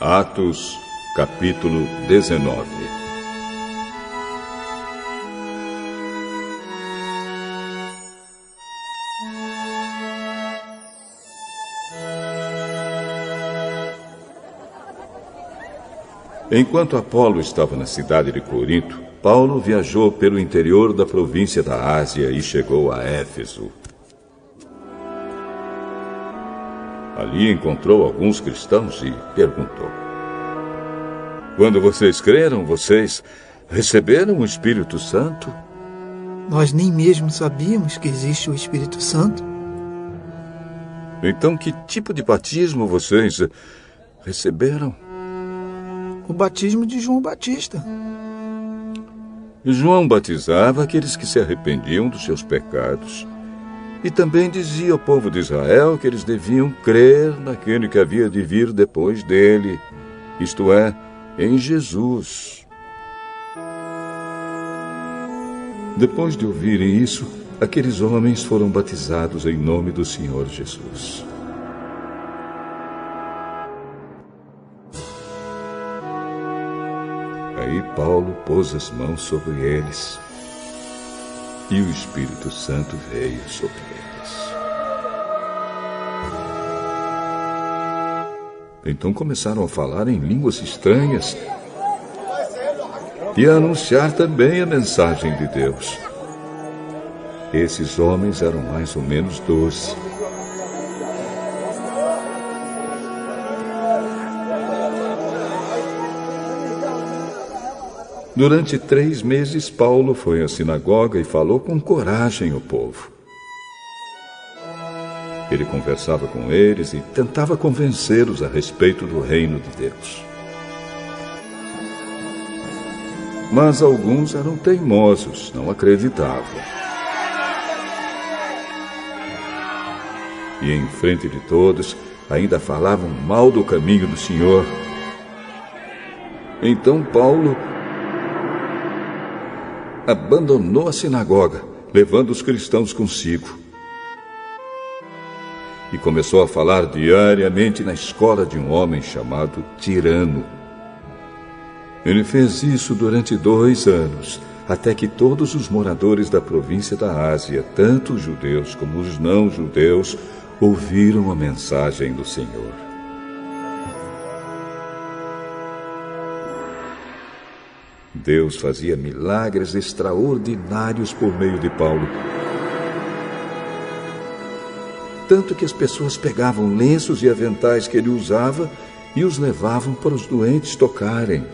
Atos, capítulo 19. Enquanto Apolo estava na cidade de Corinto, Paulo viajou pelo interior da província da Ásia e chegou a Éfeso. Ali encontrou alguns cristãos e perguntou: quando vocês creram, vocês receberam o Espírito Santo? Nós nem mesmo sabíamos que existe o Espírito Santo. Então, que tipo de batismo vocês receberam? O batismo de João Batista. João batizava aqueles que se arrependiam dos seus pecados. E também dizia ao povo de Israel que eles deviam crer naquele que havia de vir depois dele, isto é, em Jesus. Depois de ouvirem isso, aqueles homens foram batizados em nome do Senhor Jesus. Aí Paulo pôs as mãos sobre eles e o Espírito Santo veio sobre eles. Então começaram a falar em línguas estranhas e a anunciar também a mensagem de Deus. Esses homens eram mais ou menos 12. Durante 3 meses, Paulo foi à sinagoga e falou com coragem ao povo. Ele conversava com eles e tentava convencê-los a respeito do reino de Deus. Mas alguns eram teimosos, não acreditavam. E em frente de todos, ainda falavam mal do caminho do Senhor. Então Paulo abandonou a sinagoga, levando os cristãos consigo. E começou a falar diariamente na escola de um homem chamado Tirano. Ele fez isso durante 2 anos, até que todos os moradores da província da Ásia, tanto os judeus como os não-judeus, ouviram a mensagem do Senhor. Deus fazia milagres extraordinários por meio de Paulo. Tanto que as pessoas pegavam lenços e aventais que ele usava e os levavam para os doentes tocarem.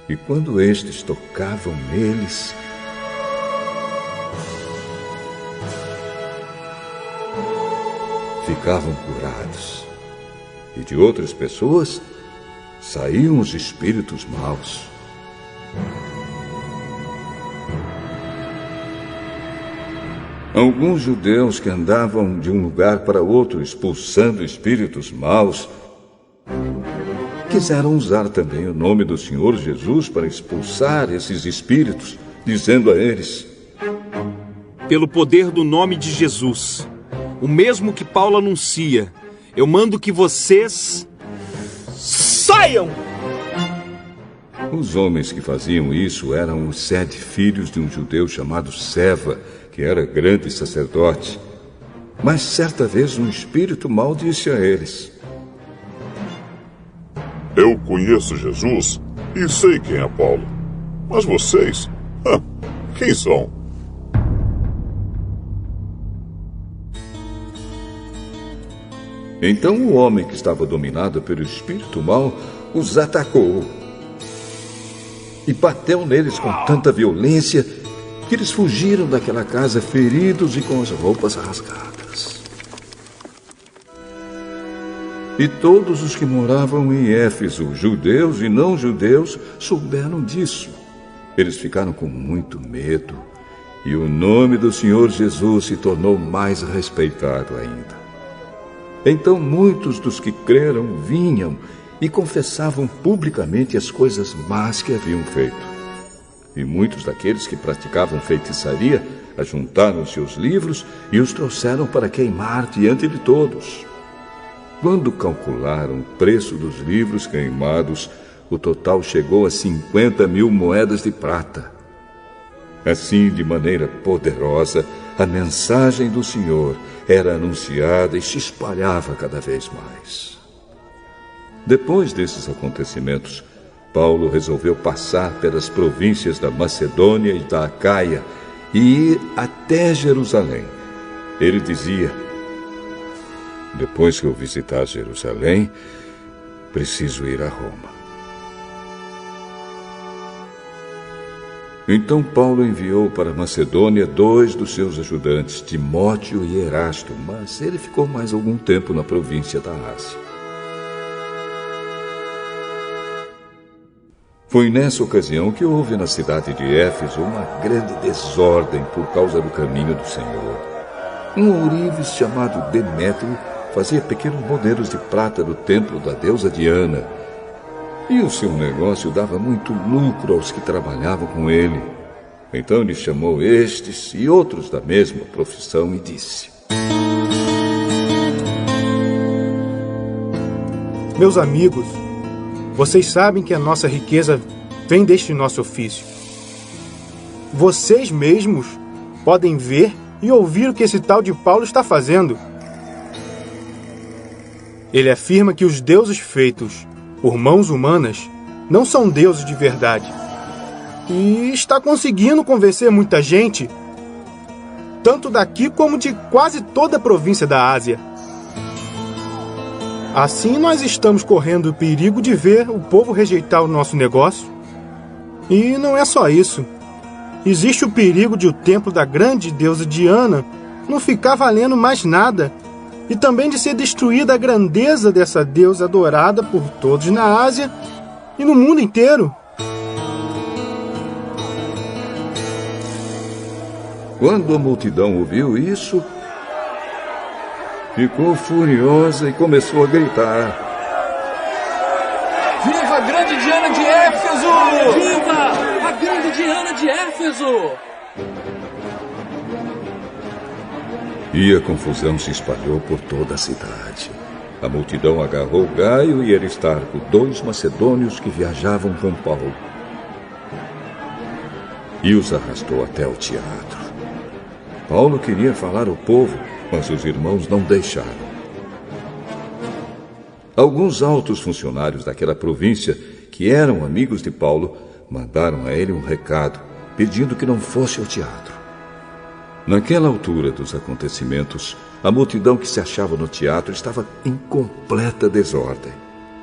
E quando estes tocavam neles, ficavam curados. E de outras pessoas saíam os espíritos maus. Alguns judeus que andavam de um lugar para outro expulsando espíritos maus quiseram usar também o nome do Senhor Jesus para expulsar esses espíritos, dizendo a eles: pelo poder do nome de Jesus, o mesmo que Paulo anuncia, eu mando que vocês saiam! Os homens que faziam isso eram os 7 filhos de um judeu chamado Seva, que era grande sacerdote. Mas certa vez um espírito mau disse a eles: eu conheço Jesus e sei quem é Paulo. Mas vocês? Quem são? Então o homem que estava dominado pelo espírito mau os atacou e bateu neles com tanta violência que eles fugiram daquela casa feridos e com as roupas rasgadas. E todos os que moravam em Éfeso, judeus e não-judeus, souberam disso. Eles ficaram com muito medo, e o nome do Senhor Jesus se tornou mais respeitado ainda. Então muitos dos que creram vinham e confessavam publicamente as coisas más que haviam feito. E muitos daqueles que praticavam feitiçaria ajuntaram seus livros e os trouxeram para queimar diante de todos. quando calcularam o preço dos livros queimados, o total chegou a 50.000 moedas de prata. Assim, de maneira poderosa, a mensagem do Senhor era anunciada e se espalhava cada vez mais. Depois desses acontecimentos, Paulo resolveu passar pelas províncias da Macedônia e da Acaia e ir até Jerusalém. Ele dizia: depois que eu visitar Jerusalém, preciso ir a Roma. Então Paulo enviou para Macedônia 2 dos seus ajudantes, Timóteo e Erasto, mas ele ficou mais algum tempo na província da Ásia. Foi nessa ocasião que houve na cidade de Éfeso uma grande desordem por causa do caminho do Senhor. Um ourives chamado Demétrio fazia pequenos modelos de prata do templo da deusa Diana. E o seu negócio dava muito lucro aos que trabalhavam com ele. Então ele chamou estes e outros da mesma profissão e disse: meus amigos, vocês sabem que a nossa riqueza vem deste nosso ofício. Vocês mesmos podem ver e ouvir o que esse tal de Paulo está fazendo. Ele afirma que os deuses feitos por mãos humanas não são deuses de verdade. E está conseguindo convencer muita gente, tanto daqui como de quase toda a província da Ásia. Assim nós estamos correndo o perigo de ver o povo rejeitar o nosso negócio. E não é só isso. Existe o perigo de o templo da grande deusa Diana não ficar valendo mais nada, e também de ser destruída a grandeza dessa deusa adorada por todos na Ásia e no mundo inteiro. Quando a multidão ouviu isso, ficou furiosa e começou a gritar: viva a grande Diana de Éfeso! Viva a grande Diana de Éfeso! E a confusão se espalhou por toda a cidade. A multidão agarrou Gaio e Aristarco, 2 macedônios que viajavam com Paulo, e os arrastou até o teatro. Paulo queria falar ao povo, mas os irmãos não deixaram. Alguns altos funcionários daquela província, que eram amigos de Paulo, mandaram a ele um recado, pedindo que não fosse ao teatro. Naquela altura dos acontecimentos, a multidão que se achava no teatro estava em completa desordem.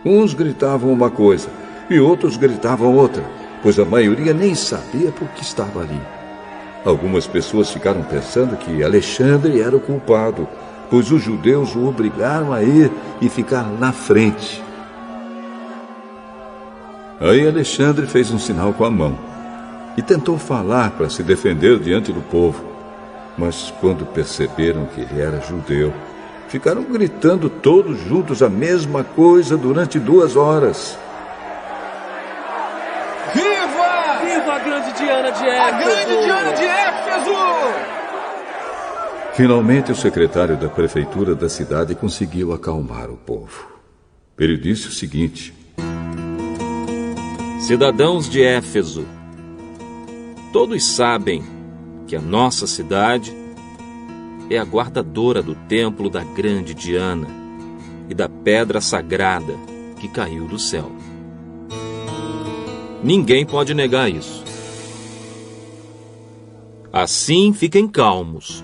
Uns gritavam uma coisa e outros gritavam outra, pois a maioria nem sabia por que estava ali. Algumas pessoas ficaram pensando que Alexandre era o culpado, pois os judeus o obrigaram a ir e ficar na frente. Aí Alexandre fez um sinal com a mão e tentou falar para se defender diante do povo. Mas quando perceberam que ele era judeu, ficaram gritando todos juntos a mesma coisa durante 2 horas. Viva! Viva a grande Diana de Éfeso! A grande Diana de Éfeso! Finalmente, o secretário da prefeitura da cidade conseguiu acalmar o povo. Ele disse o seguinte: cidadãos de Éfeso, todos sabem que a nossa cidade é a guardadora do templo da grande Diana e da pedra sagrada que caiu do céu. Ninguém pode negar isso. Assim, fiquem calmos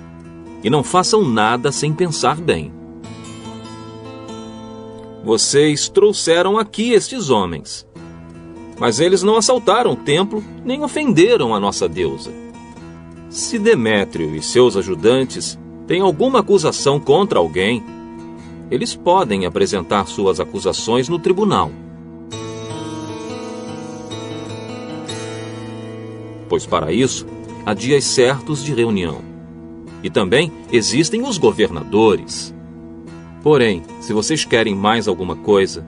e não façam nada sem pensar bem. Vocês trouxeram aqui estes homens, mas eles não assaltaram o templo nem ofenderam a nossa deusa. Se Demétrio e seus ajudantes têm alguma acusação contra alguém, eles podem apresentar suas acusações no tribunal. Pois para isso, há dias certos de reunião. E também existem os governadores. Porém, se vocês querem mais alguma coisa,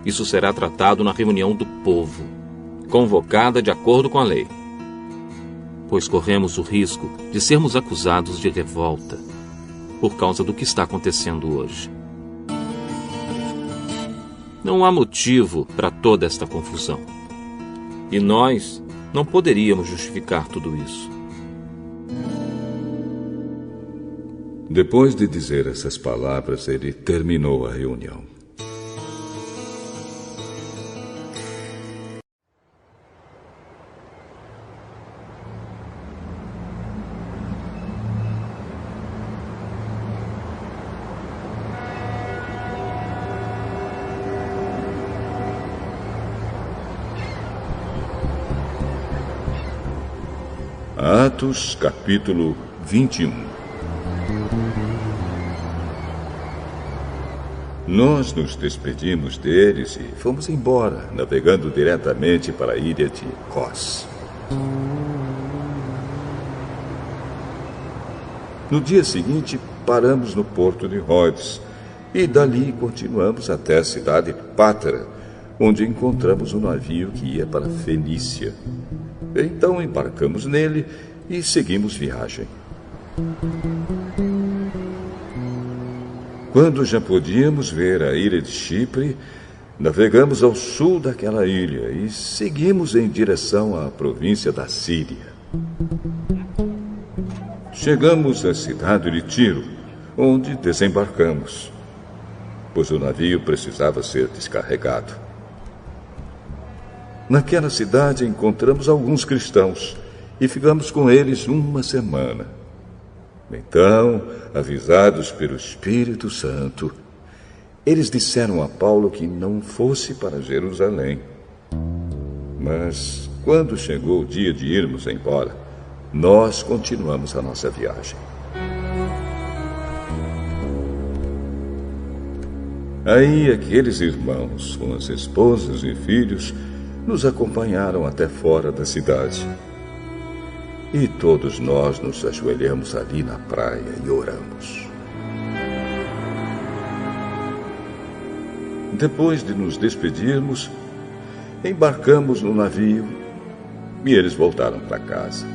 isso será tratado na reunião do povo, convocada de acordo com a lei. Pois corremos o risco de sermos acusados de revolta por causa do que está acontecendo hoje. Não há motivo para toda esta confusão. E nós não poderíamos justificar tudo isso. Depois de dizer essas palavras, ele terminou a reunião. Atos, capítulo 21. Nós nos despedimos deles e fomos embora, navegando diretamente para a ilha de Cos. No dia seguinte, paramos no porto de Rhodes e dali continuamos até a cidade de Pátara, onde encontramos um navio que ia para Fenícia. Então embarcamos nele e seguimos viagem. Quando já podíamos ver a ilha de Chipre, navegamos ao sul daquela ilha e seguimos em direção à província da Síria. Chegamos à cidade de Tiro, onde desembarcamos, pois o navio precisava ser descarregado. Naquela cidade encontramos alguns cristãos e ficamos com eles uma semana. Então, avisados pelo Espírito Santo, eles disseram a Paulo que não fosse para Jerusalém. Mas, quando chegou o dia de irmos embora, nós continuamos a nossa viagem. Aí, aqueles irmãos, com as esposas e filhos, nos acompanharam até fora da cidade. E todos nós nos ajoelhamos ali na praia e oramos. Depois de nos despedirmos, embarcamos no navio e eles voltaram para casa.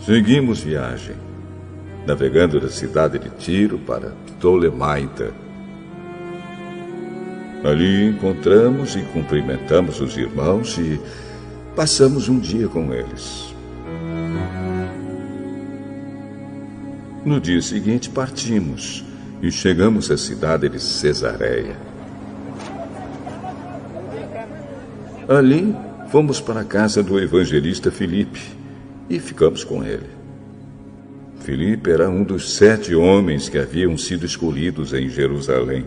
Seguimos viagem, navegando da cidade de Tiro para Ptolemaida. Ali encontramos e cumprimentamos os irmãos e passamos um dia com eles. No dia seguinte partimos e chegamos à cidade de Cesareia. Ali fomos para a casa do evangelista Filipe e ficamos com ele. Filipe era um dos 7 homens que haviam sido escolhidos em Jerusalém.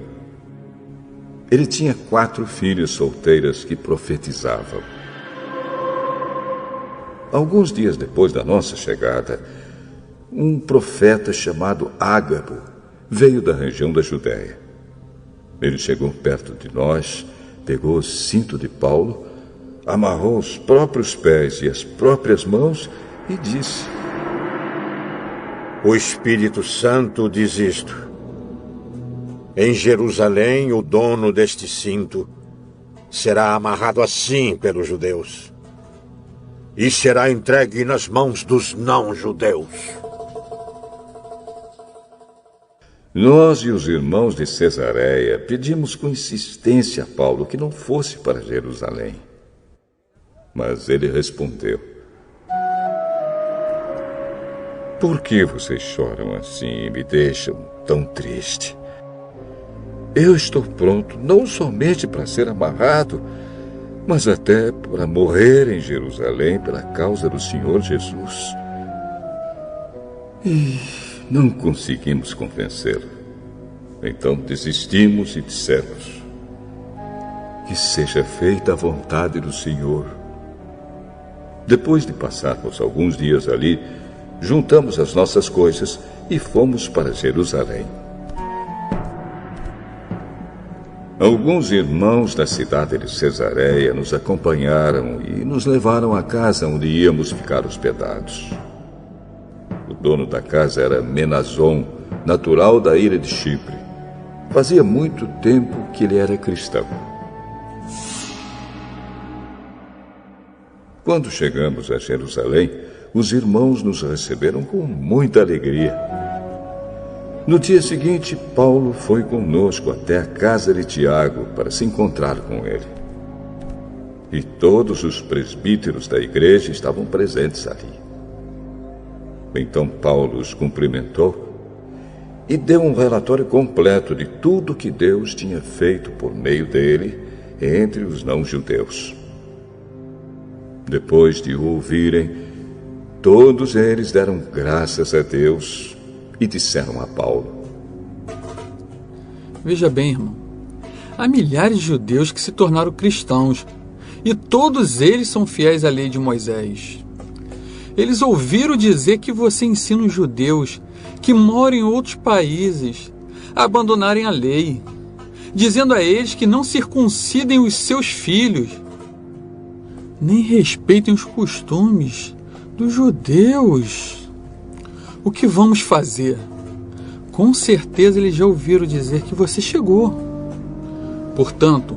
Ele tinha 4 filhas solteiras que profetizavam. Alguns dias depois da nossa chegada, um profeta chamado Ágabo veio da região da Judéia. Ele chegou perto de nós, pegou o cinto de Paulo, amarrou os próprios pés e as próprias mãos e disse: O Espírito Santo diz isto: em Jerusalém, o dono deste cinto será amarrado assim pelos judeus e será entregue nas mãos dos não-judeus. Nós e os irmãos de Cesareia pedimos com insistência a Paulo que não fosse para Jerusalém. Mas ele respondeu: Por que vocês choram assim e me deixam tão triste? Eu estou pronto não somente para ser amarrado, mas até para morrer em Jerusalém pela causa do Senhor Jesus. E não conseguimos convencê-lo. Então desistimos e dissemos: Que seja feita a vontade do Senhor. Depois de passarmos alguns dias ali, juntamos as nossas coisas e fomos para Jerusalém. Alguns irmãos da cidade de Cesareia nos acompanharam e nos levaram à casa onde íamos ficar hospedados. O dono da casa era Menazon, natural da ilha de Chipre. Fazia muito tempo que ele era cristão. Quando chegamos a Jerusalém, os irmãos nos receberam com muita alegria. No dia seguinte, Paulo foi conosco até a casa de Tiago para se encontrar com ele. E todos os presbíteros da igreja estavam presentes ali. Então Paulo os cumprimentou e deu um relatório completo de tudo que Deus tinha feito por meio dele entre os não-judeus. Depois de o ouvirem, todos eles deram graças a Deus e disseram a Paulo: Veja bem, irmão, há milhares de judeus que se tornaram cristãos e todos eles são fiéis à lei de Moisés. Eles ouviram dizer que você ensina os judeus que moram em outros países a abandonarem a lei, dizendo a eles que não circuncidem os seus filhos, nem respeitem os costumes dos judeus. O que vamos fazer? Com certeza eles já ouviram dizer que você chegou. Portanto,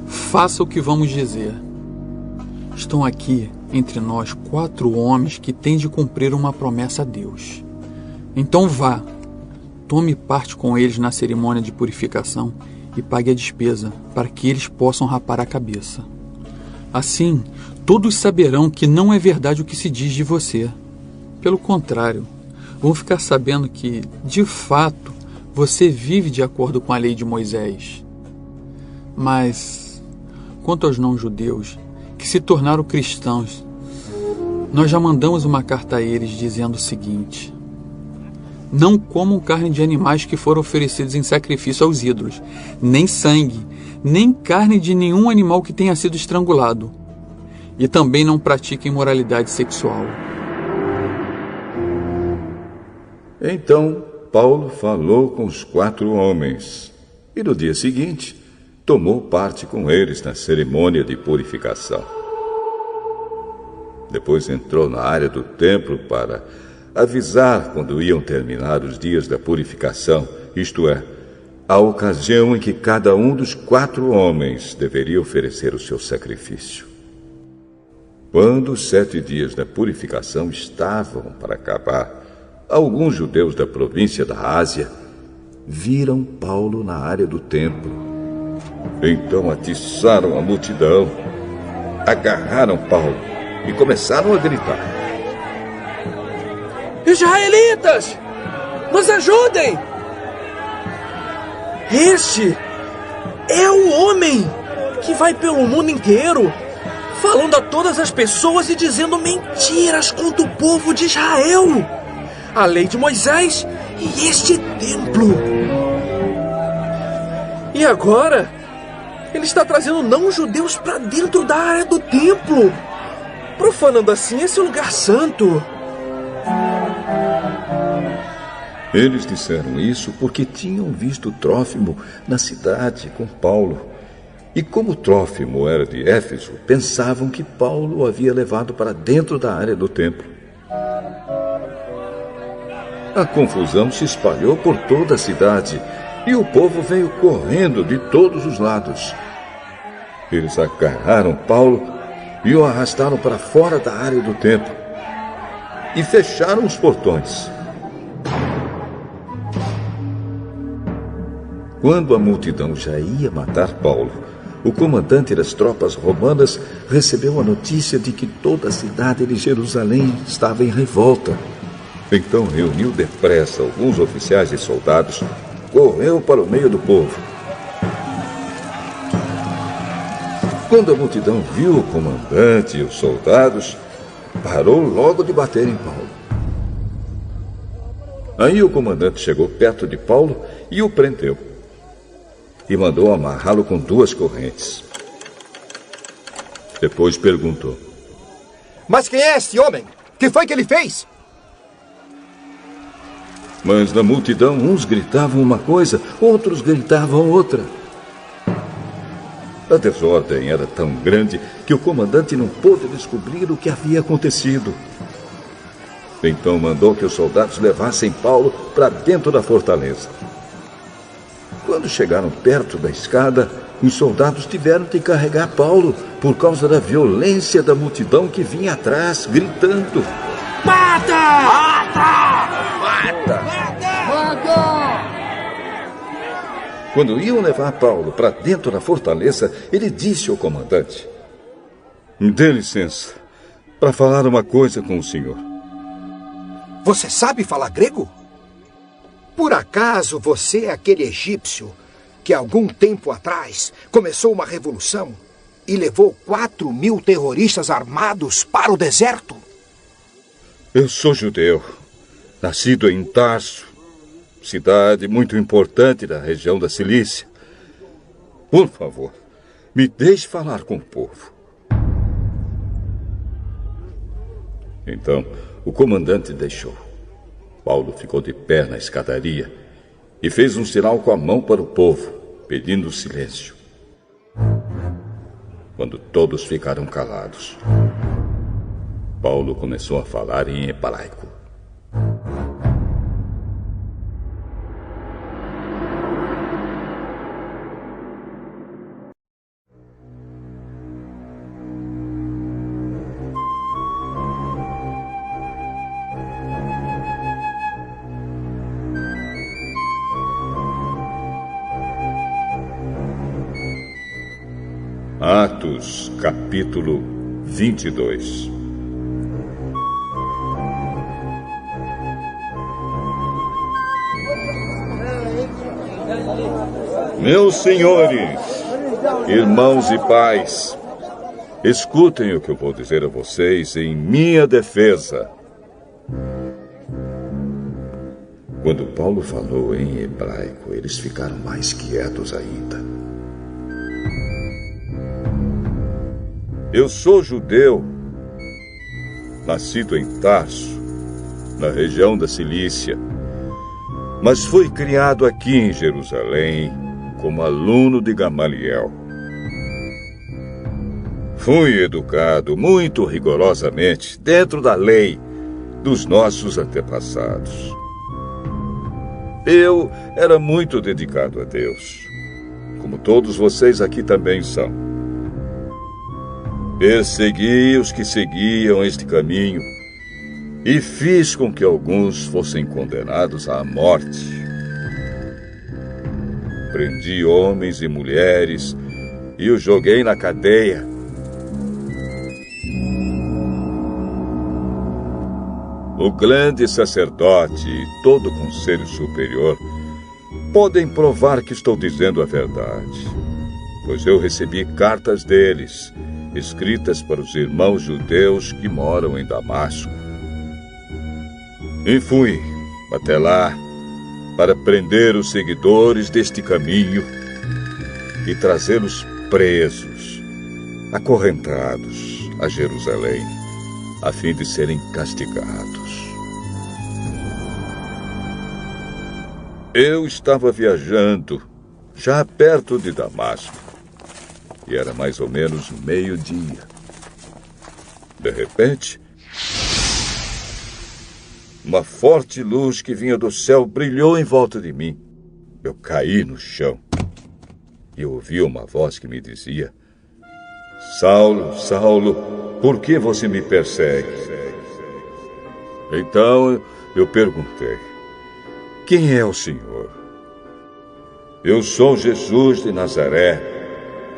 faça o que vamos dizer. Estão aqui entre nós 4 homens que têm de cumprir uma promessa a Deus. Então vá, tome parte com eles na cerimônia de purificação e pague a despesa para que eles possam rapar a cabeça. Assim, todos saberão que não é verdade o que se diz de você. Pelo contrário, vão ficar sabendo que, de fato, você vive de acordo com a lei de Moisés. Mas, quanto aos não-judeus, que se tornaram cristãos, nós já mandamos uma carta a eles dizendo o seguinte: não comam carne de animais que foram oferecidos em sacrifício aos ídolos, nem sangue, nem carne de nenhum animal que tenha sido estrangulado. E também não pratiquem imoralidade sexual. Então Paulo falou com os 4 homens e no dia seguinte tomou parte com eles na cerimônia de purificação. Depois entrou na área do templo para avisar quando iam terminar os dias da purificação, isto é, a ocasião em que cada um dos 4 homens deveria oferecer o seu sacrifício. Quando os 7 dias da purificação estavam para acabar, alguns judeus da província da Ásia viram Paulo na área do templo. Então atiçaram a multidão, agarraram Paulo e começaram a gritar: Israelitas, nos ajudem! Este é o homem que vai pelo mundo inteiro falando a todas as pessoas e dizendo mentiras contra o povo de Israel, a lei de Moisés e este templo. E agora, ele está trazendo não-judeus para dentro da área do templo, profanando assim esse lugar santo. Eles disseram isso porque tinham visto Trófimo na cidade com Paulo. E como Trófimo era de Éfeso, pensavam que Paulo o havia levado para dentro da área do templo. A confusão se espalhou por toda a cidade e o povo veio correndo de todos os lados. Eles agarraram Paulo e o arrastaram para fora da área do templo e fecharam os portões. Quando a multidão já ia matar Paulo, o comandante das tropas romanas recebeu a notícia de que toda a cidade de Jerusalém estava em revolta. Então reuniu depressa alguns oficiais e soldados, correu para o meio do povo. Quando a multidão viu o comandante e os soldados, parou logo de bater em Paulo. Aí o comandante chegou perto de Paulo e o prendeu. E mandou amarrá-lo com 2 correntes. Depois perguntou: Mas quem é esse homem? O que foi que ele fez? Mas na multidão uns gritavam uma coisa, outros gritavam outra. A desordem era tão grande que o comandante não pôde descobrir o que havia acontecido. Então mandou que os soldados levassem Paulo para dentro da fortaleza. Quando chegaram perto da escada, os soldados tiveram de carregar Paulo por causa da violência da multidão que vinha atrás, gritando: Mata! Mata! Quando iam levar Paulo para dentro da fortaleza, ele disse ao comandante: "Me dê licença para falar uma coisa com o senhor." Você sabe falar grego? Por acaso você é aquele egípcio que algum tempo atrás começou uma revolução e levou 4.000 terroristas armados para o deserto? Eu sou judeu, nascido em Tarso, cidade muito importante da região da Cilícia. Por favor, me deixe falar com o povo. Então, o comandante deixou. Paulo ficou de pé na escadaria e fez um sinal com a mão para o povo, pedindo silêncio. Quando todos ficaram calados, Paulo começou a falar em hebraico. Atos, capítulo 22. Meus senhores, irmãos e pais, escutem o que eu vou dizer a vocês em minha defesa. Quando Paulo falou em hebraico, eles ficaram mais quietos ainda. Eu sou judeu, nascido em Tarso, na região da Cilícia, mas fui criado aqui em Jerusalém como aluno de Gamaliel. Fui educado muito rigorosamente dentro da lei dos nossos antepassados. Eu era muito dedicado a Deus, como todos vocês aqui também são. Persegui os que seguiam este caminho e fiz com que alguns fossem condenados à morte. Prendi homens e mulheres e os joguei na cadeia. O grande sacerdote e todo o conselho superior podem provar que estou dizendo a verdade, pois eu recebi cartas deles, escritas para os irmãos judeus que moram em Damasco. E fui até lá para prender os seguidores deste caminho e trazê-los presos, acorrentados a Jerusalém, a fim de serem castigados. Eu estava viajando, já perto de Damasco, e era mais ou menos meio-dia. De repente, uma forte luz que vinha do céu brilhou em volta de mim. Eu caí no chão e ouvi uma voz que me dizia: "Saulo, Saulo, por que você me persegue?" Então eu perguntei: "Quem é o Senhor?" "Eu sou Jesus de Nazaré,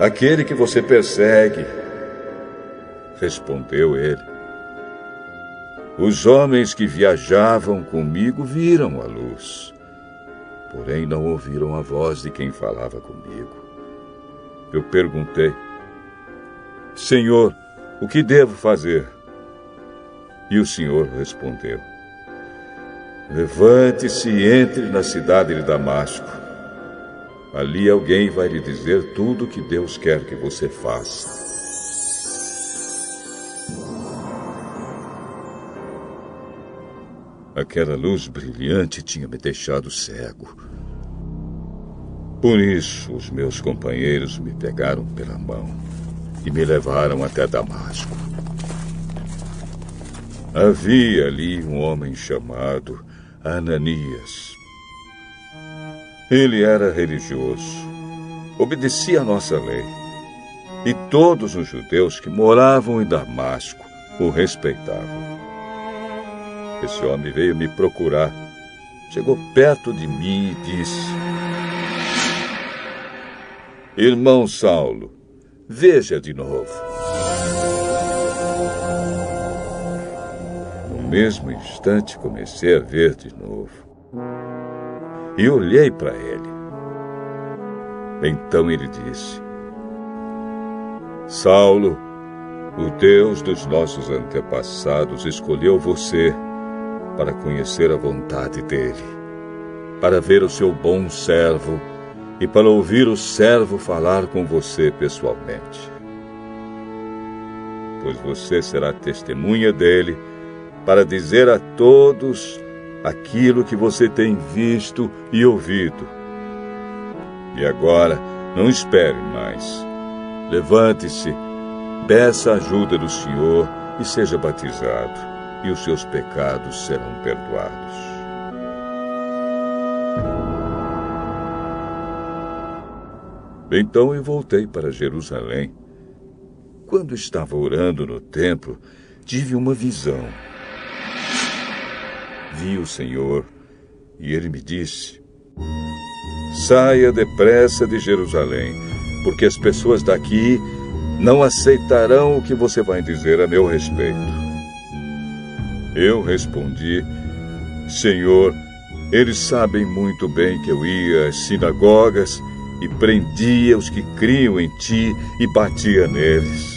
aquele que você persegue", respondeu ele. Os homens que viajavam comigo viram a luz, porém não ouviram a voz de quem falava comigo. Eu perguntei: "Senhor, o que devo fazer?" E o Senhor respondeu: "Levante-se e entre na cidade de Damasco. Ali alguém vai lhe dizer tudo o que Deus quer que você faça." Aquela luz brilhante tinha me deixado cego. Por isso, os meus companheiros me pegaram pela mão e me levaram até Damasco. Havia ali um homem chamado Ananias. Ele era religioso, obedecia à nossa lei, e todos os judeus que moravam em Damasco o respeitavam. Esse homem veio me procurar, chegou perto de mim e disse: Irmão Saulo, veja de novo. No mesmo instante comecei a ver de novo. E olhei para ele. Então ele disse: Saulo, o Deus dos nossos antepassados escolheu você para conhecer a vontade dele, para ver o seu bom servo e para ouvir o servo falar com você pessoalmente. Pois você será testemunha dele para dizer a todos aquilo que você tem visto e ouvido. E agora, não espere mais. Levante-se, peça a ajuda do Senhor e seja batizado, e os seus pecados serão perdoados. Então eu voltei para Jerusalém. Quando estava orando no templo, tive uma visão. Vi o Senhor e ele me disse: saia depressa de Jerusalém, porque as pessoas daqui não aceitarão o que você vai dizer a meu respeito. Eu respondi: Senhor, eles sabem muito bem que eu ia às sinagogas e prendia os que criam em ti e batia neles.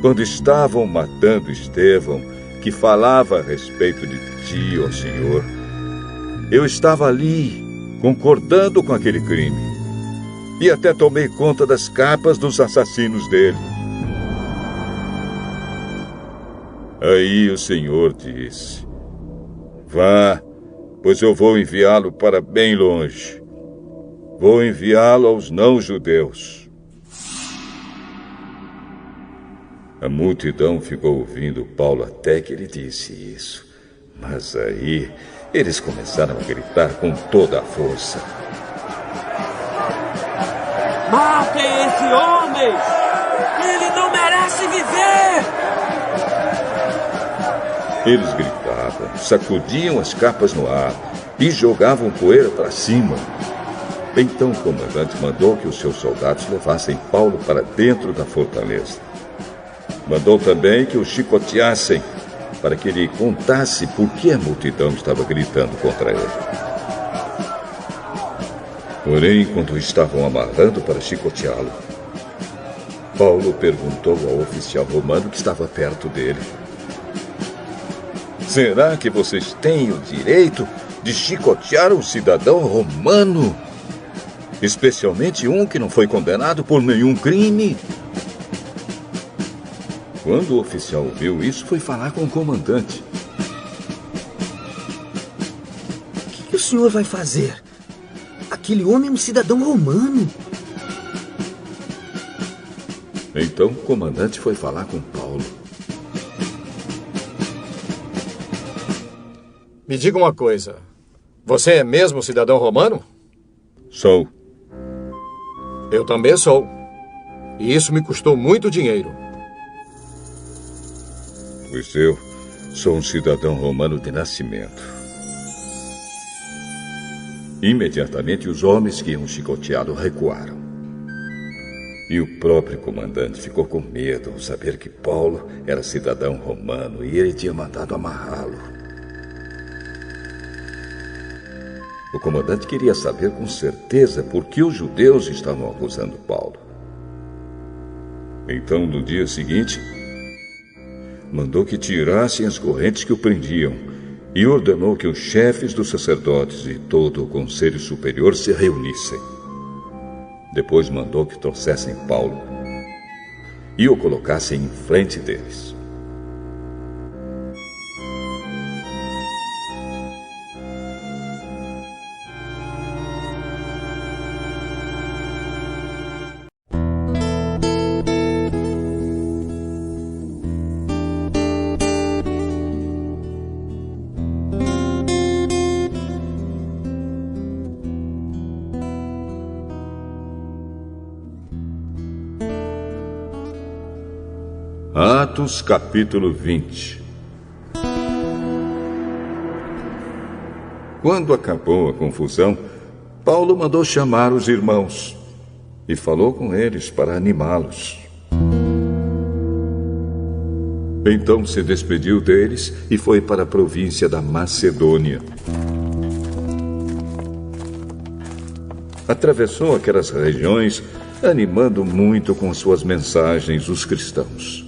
Quando estavam matando Estevão, que falava a respeito de ti, ó Senhor, eu estava ali, concordando com aquele crime, e até tomei conta das capas dos assassinos dele. Aí o Senhor disse: vá, pois eu vou enviá-lo para bem longe. Vou enviá-lo aos não-judeus. A multidão ficou ouvindo Paulo até que ele disse isso. Mas aí eles começaram a gritar com toda a força: matem esse homem! Ele não merece viver! Eles gritavam, sacudiam as capas no ar e jogavam poeira para cima. Então o comandante mandou que os seus soldados levassem Paulo para dentro da fortaleza. Mandou também que o chicoteassem, para que ele contasse por que a multidão estava gritando contra ele. Porém, quando estavam amarrando para chicoteá-lo, Paulo perguntou ao oficial romano que estava perto dele: será que vocês têm o direito de chicotear um cidadão romano? Especialmente um que não foi condenado por nenhum crime? Quando o oficial ouviu isso, foi falar com o comandante. O que o senhor vai fazer? Aquele homem é um cidadão romano. Então o comandante foi falar com Paulo. Me diga uma coisa. Você é mesmo cidadão romano? Sou. Eu também sou. E isso me custou muito dinheiro. Pois eu sou um cidadão romano de nascimento. Imediatamente os homens que iam chicoteá-lo recuaram. E o próprio comandante ficou com medo ao saber que Paulo era cidadão romano e ele tinha mandado amarrá-lo. O comandante queria saber com certeza por que os judeus estavam acusando Paulo. Então, no dia seguinte, mandou que tirassem as correntes que o prendiam e ordenou que os chefes dos sacerdotes e todo o conselho superior se reunissem. Depois mandou que trouxessem Paulo e o colocassem em frente deles. Atos capítulo 20. Quando acabou a confusão, Paulo mandou chamar os irmãos. e falou com eles para animá-los. Então se despediu deles e foi para a província da Macedônia. Atravessou aquelas regiões, animando muito com suas mensagens os cristãos.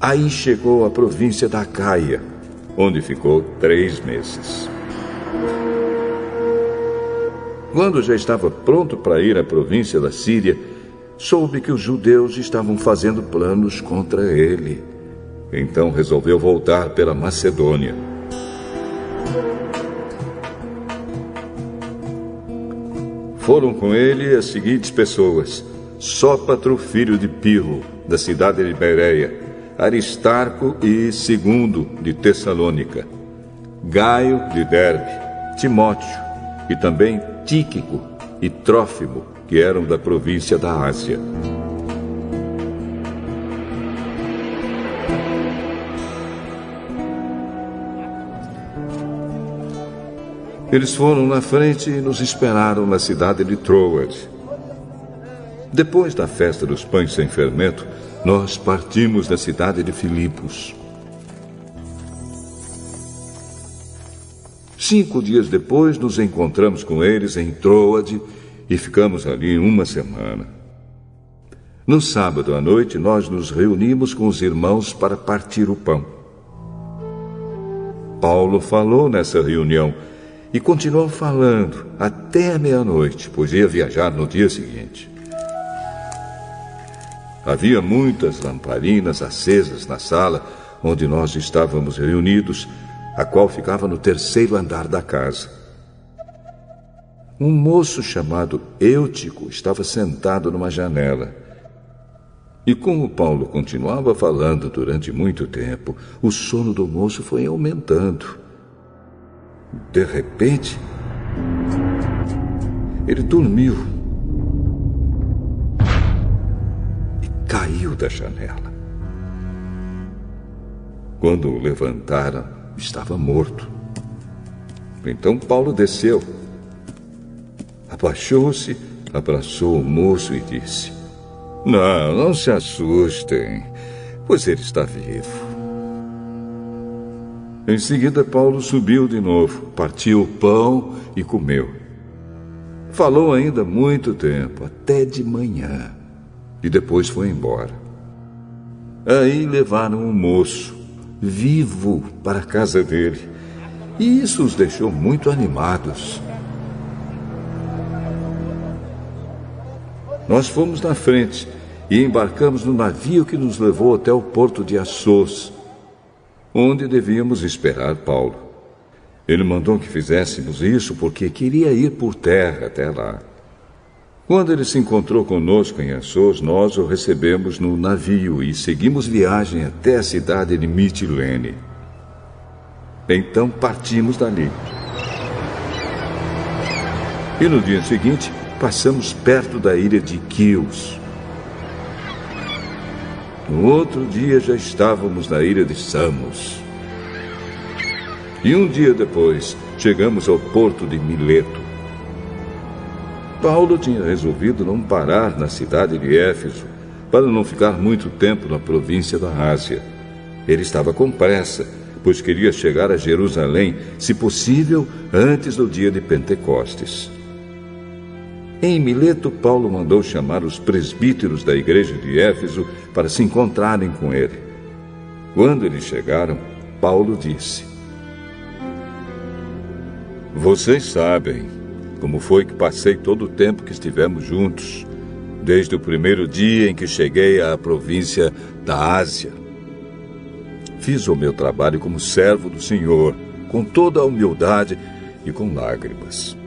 Aí chegou à província da Acaia, onde ficou 3 meses. Quando já estava pronto para ir à província da Síria, soube que os judeus estavam fazendo planos contra ele. Então resolveu voltar pela Macedônia. Foram com ele as seguintes pessoas: Sópatro, filho de Pirro, da cidade de Bereia, Aristarco e Segundo, de Tessalônica, Gaio, de Derbe, Timóteo, e também Tíquico e Trófimo, que eram da província da Ásia. Eles foram na frente e nos esperaram na cidade de Troade. Depois da festa dos pães sem fermento, nós partimos da cidade de Filipos. 5 dias depois, nos encontramos com eles em Troade e ficamos ali 1 semana. No sábado à noite, nós nos reunimos com os irmãos para partir o pão. Paulo falou nessa reunião e continuou falando até a meia-noite, pois ia viajar no dia seguinte. Havia muitas lamparinas acesas na sala onde nós estávamos reunidos, a qual ficava no 3º andar da casa. Um moço chamado Eutico estava sentado numa janela. E como Paulo continuava falando durante muito tempo, o sono do moço foi aumentando. De repente, ele dormiu e caiu da janela. Quando o levantaram, estava morto. Então Paulo desceu, abaixou-se, abraçou o moço e disse: Não se assustem, pois ele está vivo. Em seguida, Paulo subiu de novo, partiu o pão e comeu. Falou ainda muito tempo, até de manhã, e depois foi embora. Aí levaram o moço, vivo, para a casa dele, e isso os deixou muito animados. Nós fomos na frente e embarcamos no navio que nos levou até o porto de Assos, onde devíamos esperar Paulo. Ele mandou que fizéssemos isso porque queria ir por terra até lá. Quando ele se encontrou conosco em Assos, nós o recebemos no navio e seguimos viagem até a cidade de Mitilene. Então partimos dali. E no dia seguinte, passamos perto da ilha de Quios. No outro dia já estávamos na ilha de Samos. E um dia depois, chegamos ao porto de Mileto. Paulo tinha resolvido não parar na cidade de Éfeso, para não ficar muito tempo na província da Ásia. Ele estava com pressa, pois queria chegar a Jerusalém, se possível, antes do dia de Pentecostes. Em Mileto, Paulo mandou chamar os presbíteros da igreja de Éfeso para se encontrarem com ele. Quando eles chegaram, Paulo disse: Vocês sabem como foi que passei todo o tempo que estivemos juntos, desde o primeiro dia em que cheguei à província da Ásia. Fiz o meu trabalho como servo do Senhor, com toda a humildade e com lágrimas.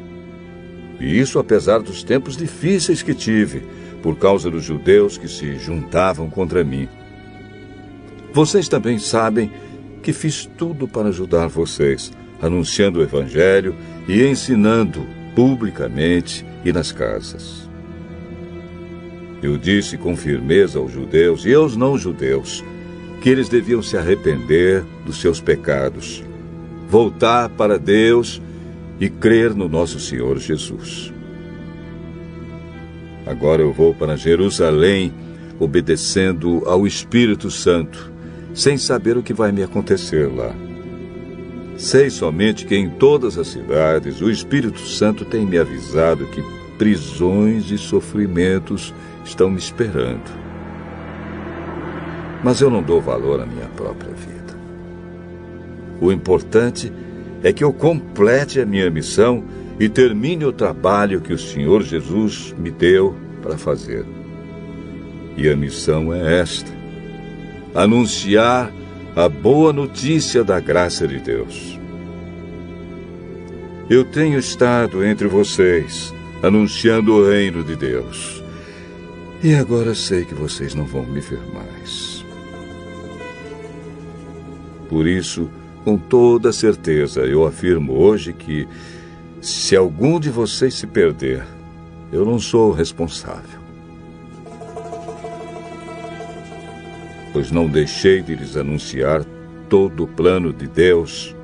E isso apesar dos tempos difíceis que tive, por causa dos judeus que se juntavam contra mim. Vocês também sabem que fiz tudo para ajudar vocês, anunciando o Evangelho e ensinando publicamente e nas casas. Eu disse com firmeza aos judeus e aos não-judeus que eles deviam se arrepender dos seus pecados, voltar para Deus e crer no nosso Senhor Jesus. Agora eu vou para Jerusalém, obedecendo ao Espírito Santo, sem saber o que vai me acontecer lá. Sei somente que em todas as cidades o Espírito Santo tem me avisado que prisões e sofrimentos estão me esperando. Mas eu não dou valor à minha própria vida. O importante é que eu complete a minha missão e termine o trabalho que o Senhor Jesus me deu para fazer. E a missão é esta: anunciar a boa notícia da graça de Deus. Eu tenho estado entre vocês, anunciando o reino de Deus. E agora sei que vocês não vão me ver mais. Por isso, com toda certeza, eu afirmo hoje que, se algum de vocês se perder, eu não sou o responsável. Pois não deixei de lhes anunciar todo o plano de Deus.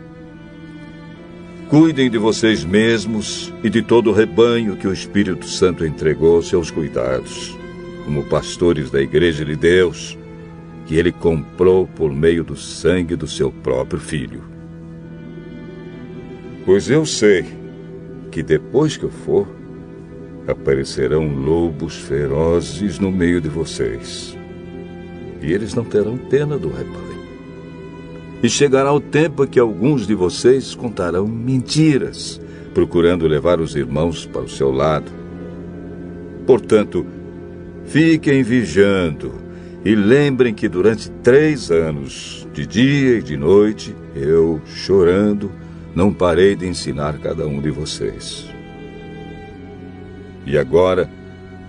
Cuidem de vocês mesmos e de todo o rebanho que o Espírito Santo entregou aos seus cuidados, como pastores da Igreja de Deus, que ele comprou por meio do sangue do seu próprio Filho. Pois eu sei que depois que eu for, aparecerão lobos ferozes no meio de vocês, e eles não terão pena do rebanho. E chegará o tempo em que alguns de vocês contarão mentiras, procurando levar os irmãos para o seu lado. Portanto, fiquem vigiando e lembrem que durante 3 anos, de dia e de noite, eu, chorando, não parei de ensinar cada um de vocês. E agora,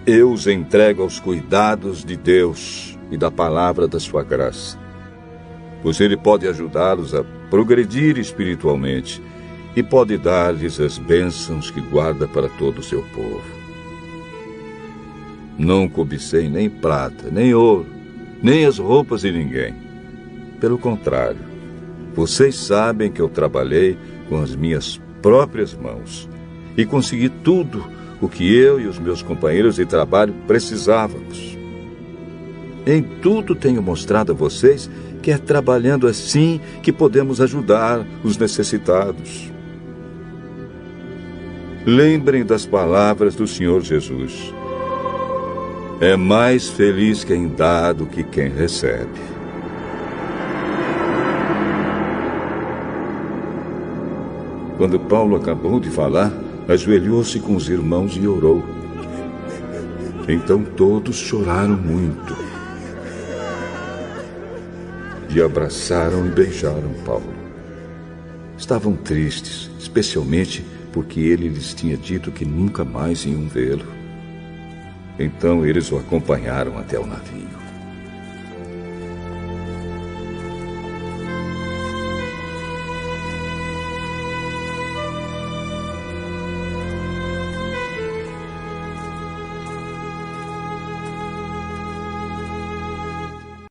eu os entrego aos cuidados de Deus e da palavra da sua graça, pois ele pode ajudá-los a progredir espiritualmente e pode dar-lhes as bênçãos que guarda para todo o seu povo. Não cobicei nem prata, nem ouro, nem as roupas de ninguém. Pelo contrário, vocês sabem que eu trabalhei com as minhas próprias mãos e consegui tudo o que eu e os meus companheiros de trabalho precisávamos. Em tudo tenho mostrado a vocês que é trabalhando assim que podemos ajudar os necessitados. Lembrem das palavras do Senhor Jesus. É mais feliz quem dá do que quem recebe. Quando Paulo acabou de falar, ajoelhou-se com os irmãos e orou. Então todos choraram muito. E abraçaram e beijaram Paulo. Estavam tristes, especialmente porque ele lhes tinha dito que nunca mais iam vê-lo. Então eles o acompanharam até o navio.